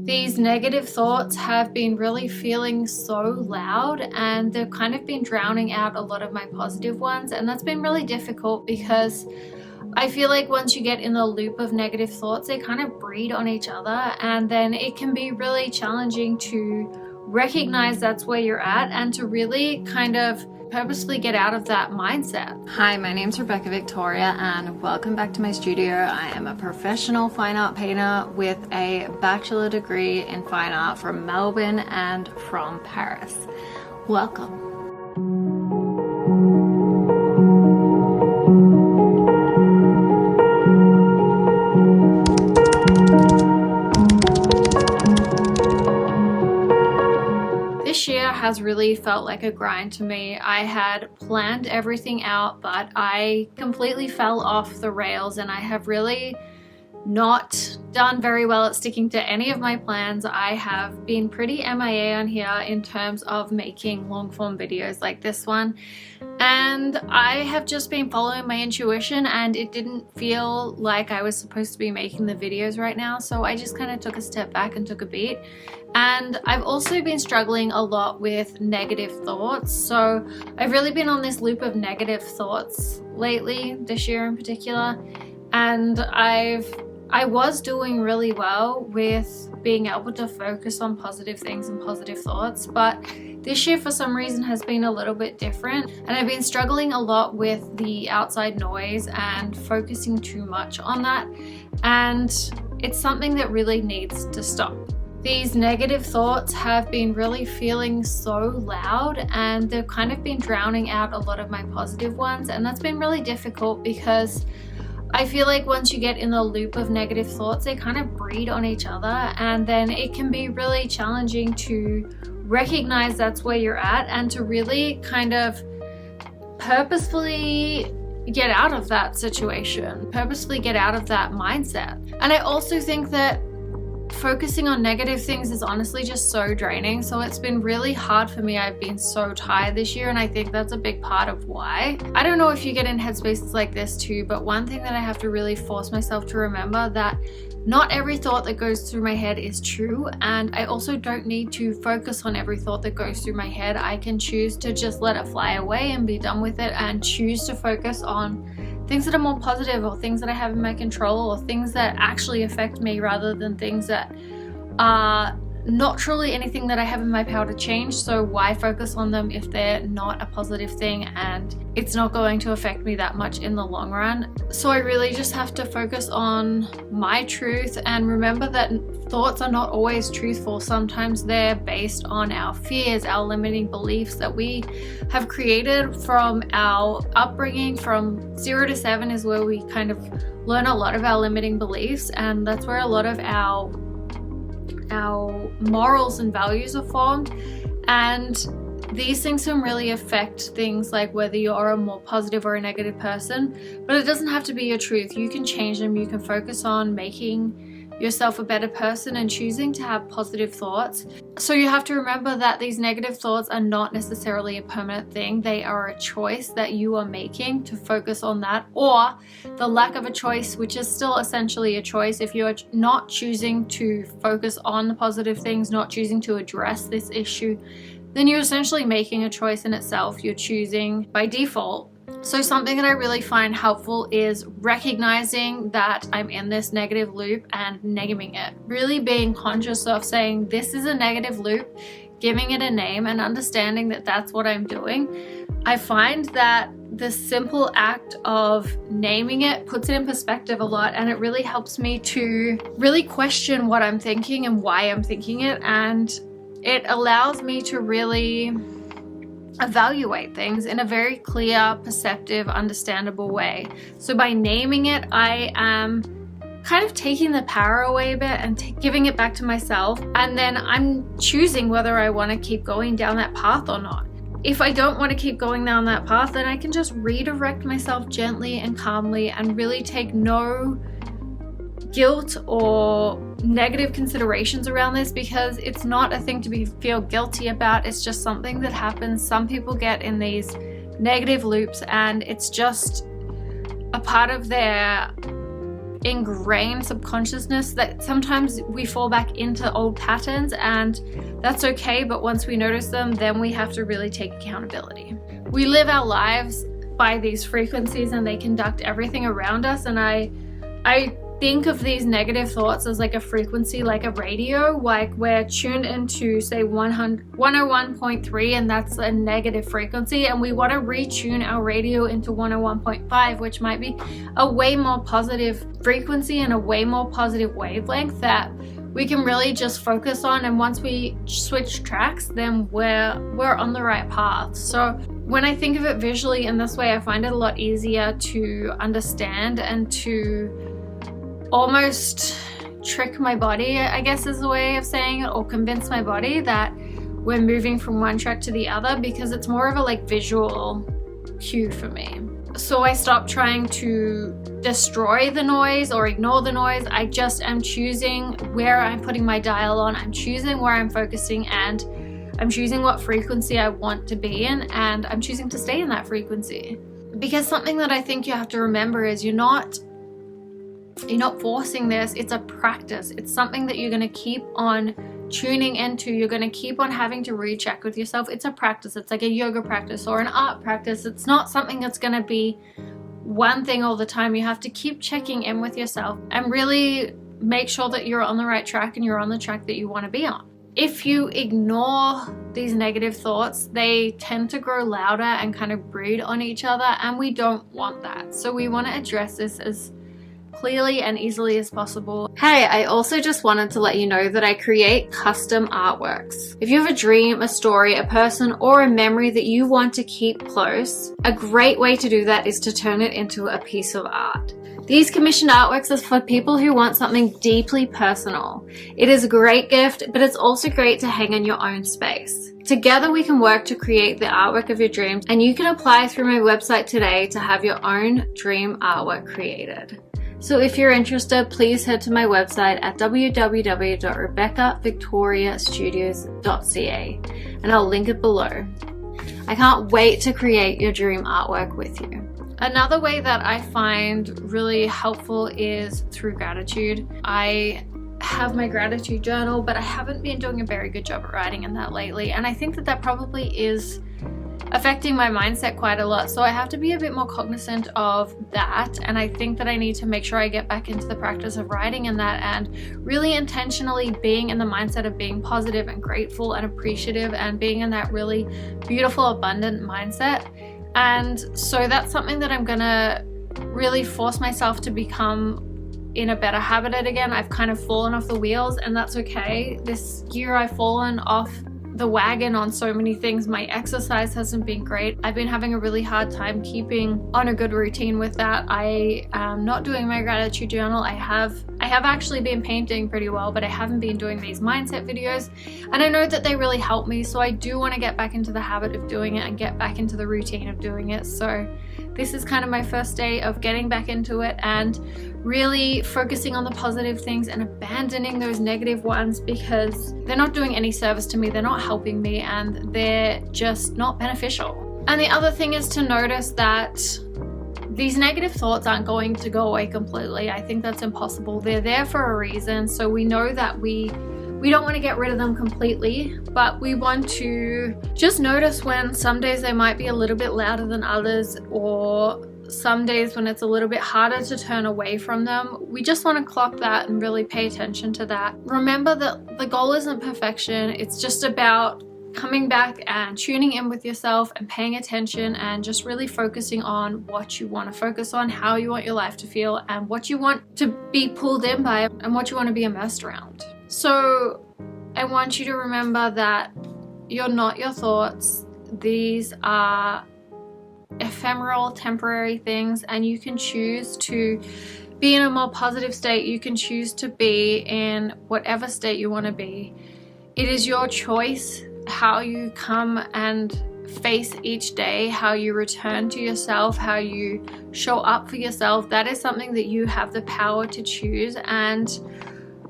These negative thoughts have been really feeling so loud, and they've kind of been drowning out a lot of my positive ones, and that's been really difficult because I feel like once you get in the loop of negative thoughts, they kind of breed on each other, and then it can be really challenging to recognize that's where you're at and to really kind of purposefully get out of that mindset. Hi, my name's Rebecca Victoria and welcome back to my studio. I am a professional fine art painter with a bachelor degree in fine art from Melbourne and from Paris. Welcome. This year has really felt like a grind to me. I had planned everything out, but I completely fell off the rails, and I have really not done very well at sticking to any of my plans. I have been pretty MIA on here in terms of making long form videos like this one, and I have just been following my intuition, and it didn't feel like I was supposed to be making the videos right now, so I just kind of took a step back and took a beat. And I've also been struggling a lot with negative thoughts, so I've really been on this loop of negative thoughts lately, this year in particular, and I was doing really well with being able to focus on positive things and positive thoughts, but this year for some reason has been a little bit different, and I've been struggling a lot with the outside noise and focusing too much on that, and it's something that really needs to stop. These negative thoughts have been really feeling so loud, and they've kind of been drowning out a lot of my positive ones, and that's been really difficult because I feel like once you get in the loop of negative thoughts, they kind of breed on each other, and then it can be really challenging to recognize that's where you're at and to really kind of purposefully get out of that situation, purposefully get out of that mindset. And I also think that focusing on negative things is honestly just so draining, so it's been really hard for me. I've been so tired this year, and I think that's a big part of why. I don't know if you get in headspaces like this too, but one thing that I have to really force myself to remember that not every thought that goes through my head is true, and I also don't need to focus on every thought that goes through my head. I can choose to just let it fly away and be done with it, and choose to focus on things that are more positive, or things that I have in my control, or things that actually affect me, rather than things that are not truly anything that I have in my power to change. So why focus on them if they're not a positive thing and it's not going to affect me that much in the long run? So I really just have to focus on my truth and remember that thoughts are not always truthful. Sometimes they're based on our fears, our limiting beliefs that we have created from our upbringing. From 0 to 7 is where we kind of learn a lot of our limiting beliefs, and that's where a lot of our morals and values are formed, and these things can really affect things like whether you're a more positive or a negative person. But it doesn't have to be your truth. You can change them. You can focus on making yourself a better person and choosing to have positive thoughts. So you have to remember that these negative thoughts are not necessarily a permanent thing. They are a choice that you are making to focus on that, or the lack of a choice, which is still essentially a choice. If you're not choosing to focus on the positive things, not choosing to address this issue, then you're essentially making a choice in itself. You're choosing by default. So something that I really find helpful is recognizing that I'm in this negative loop and naming it. Really being conscious of saying this is a negative loop, giving it a name, and understanding that that's what I'm doing. I find that the simple act of naming it puts it in perspective a lot, and it really helps me to really question what I'm thinking and why I'm thinking it, and it allows me to really evaluate things in a very clear, perceptive, understandable way. So by naming it, I am kind of taking the power away a bit and giving it back to myself, and then I'm choosing whether I want to keep going down that path or not. If I don't want to keep going down that path, then I can just redirect myself gently and calmly and really take no guilt or negative considerations around this, because it's not a thing to feel guilty about. It's just something that happens. Some people get in these negative loops, and it's just a part of their ingrained subconsciousness that sometimes we fall back into old patterns, and that's okay, but once we notice them, then we have to really take accountability. We live our lives by these frequencies and they conduct everything around us, and I think of these negative thoughts as like a frequency, like a radio. Like we're tuned into say 101.3, and that's a negative frequency, and we want to retune our radio into 101.5, which might be a way more positive frequency and a way more positive wavelength that we can really just focus on. And once we switch tracks, then we're on the right path. So when I think of it visually in this way, I find it a lot easier to understand and to almost trick my body, I guess is a way of saying it, or convince my body that we're moving from one track to the other, because it's more of a like visual cue for me. So I stopped trying to destroy the noise or ignore the noise. I just am choosing where I'm putting my dial on. I'm choosing where I'm focusing, and I'm choosing what frequency I want to be in, and I'm choosing to stay in that frequency. Because something that I think you have to remember is you're not forcing this. It's a practice. It's something that you're going to keep on tuning into. You're going to keep on having to recheck with yourself. It's a practice. It's like a yoga practice or an art practice. It's not something that's going to be one thing all the time. You have to keep checking in with yourself and really make sure that you're on the right track and you're on the track that you want to be on. If you ignore these negative thoughts, they tend to grow louder and kind of breed on each other, and we don't want that. So we want to address this as clearly and easily as possible. Hey, I also just wanted to let you know that I create custom artworks. If you have a dream, a story, a person, or a memory that you want to keep close, a great way to do that is to turn it into a piece of art. These commissioned artworks are for people who want something deeply personal. It is a great gift, but it's also great to hang in your own space. Together we can work to create the artwork of your dreams, and you can apply through my website today to have your own dream artwork created. So if you're interested, please head to my website at www.rebeccavictoriastudios.ca, and I'll link it below. I can't wait to create your dream artwork with you. Another way that I find really helpful is through gratitude. I have my gratitude journal, but I haven't been doing a very good job at writing in that lately, and I think that probably is affecting my mindset quite a lot. So I have to be a bit more cognizant of that, and I think that I need to make sure I get back into the practice of writing in that and really intentionally being in the mindset of being positive and grateful and appreciative and being in that really beautiful, abundant mindset. And so that's something that I'm gonna really force myself to become in a better habit at again. I've kind of fallen off the wheels, and that's okay. This year I've fallen off the wagon on so many things. My exercise hasn't been great. I've been having a really hard time keeping on a good routine with that. I am not doing my gratitude journal. I have actually been painting pretty well, but I haven't been doing these mindset videos, and I know that they really help me, so I do want to get back into the habit of doing it and get back into the routine of doing it. So this is kind of my first day of getting back into it and really focusing on the positive things and abandoning those negative ones, because they're not doing any service to me, they're not helping me, and they're just not beneficial. And the other thing is to notice that these negative thoughts aren't going to go away completely. I think that's impossible. They're there for a reason, so we know that we don't want to get rid of them completely, but we want to just notice when some days they might be a little bit louder than others, or some days when it's a little bit harder to turn away from them. We just want to clock that and really pay attention to that. Remember that the goal isn't perfection. It's just about coming back and tuning in with yourself and paying attention and just really focusing on what you want to focus on, how you want your life to feel, and what you want to be pulled in by and what you want to be immersed around. So I want you to remember that you're not your thoughts. These are ephemeral, temporary things, and you can choose to be in a more positive state. You can choose to be in whatever state you want to be. It is your choice how you come and face each day, how you return to yourself, how you show up for yourself. That is something that you have the power to choose. And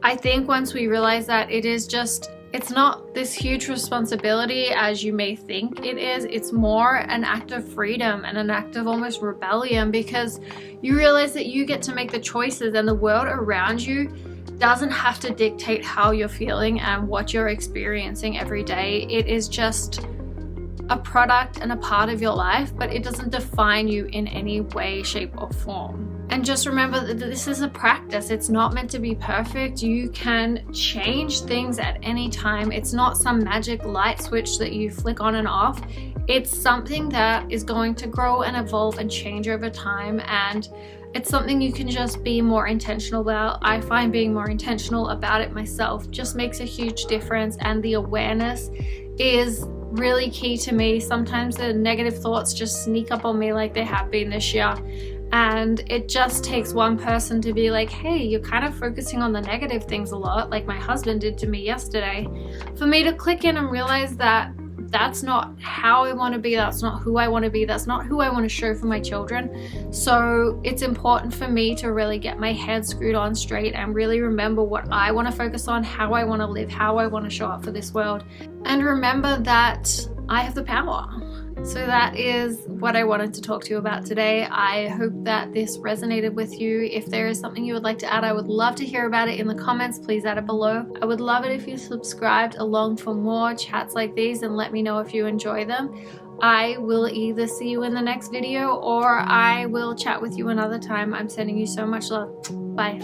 I think once we realize that, it is just It's not this huge responsibility as you may think it is. It's more an act of freedom and an act of almost rebellion, because you realize that you get to make the choices and the world around you doesn't have to dictate how you're feeling and what you're experiencing every day. It is just a product and a part of your life, but it doesn't define you in any way, shape, or form. And just remember that this is a practice. It's not meant to be perfect. You can change things at any time. It's not some magic light switch that you flick on and off. It's something that is going to grow and evolve and change over time, and it's something you can just be more intentional about. I find being more intentional about it myself just makes a huge difference, and the awareness is really key to me. Sometimes the negative thoughts just sneak up on me like they have been this year, and it just takes one person to be like, hey, you're kind of focusing on the negative things a lot, like my husband did to me yesterday, for me to click in and realize that that's not how I want to be, that's not who I want to be, that's not who I want to show for my children. So it's important for me to really get my head screwed on straight and really remember what I want to focus on, how I want to live, how I want to show up for this world, and remember that I have the power. So that is what I wanted to talk to you about today. I hope that this resonated with you. If there is something you would like to add, I would love to hear about it in the comments. Please add it below. I would love it if you subscribed along for more chats like these, and let me know if you enjoy them. I will either see you in the next video or I will chat with you another time. I'm sending you so much love. Bye.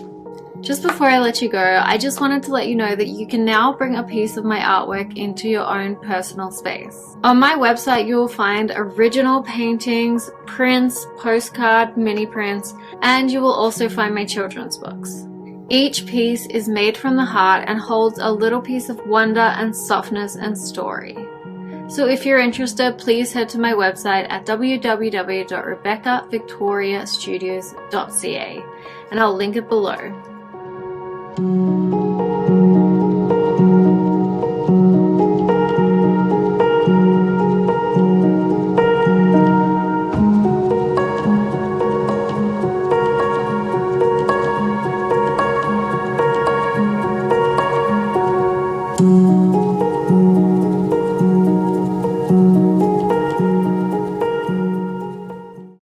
Just before I let you go, I just wanted to let you know that you can now bring a piece of my artwork into your own personal space. On my website, you will find original paintings, prints, postcard, mini prints, and you will also find my children's books. Each piece is made from the heart and holds a little piece of wonder and softness and story. So if you're interested, please head to my website at www.rebeccavictoriastudios.ca, and I'll link it below.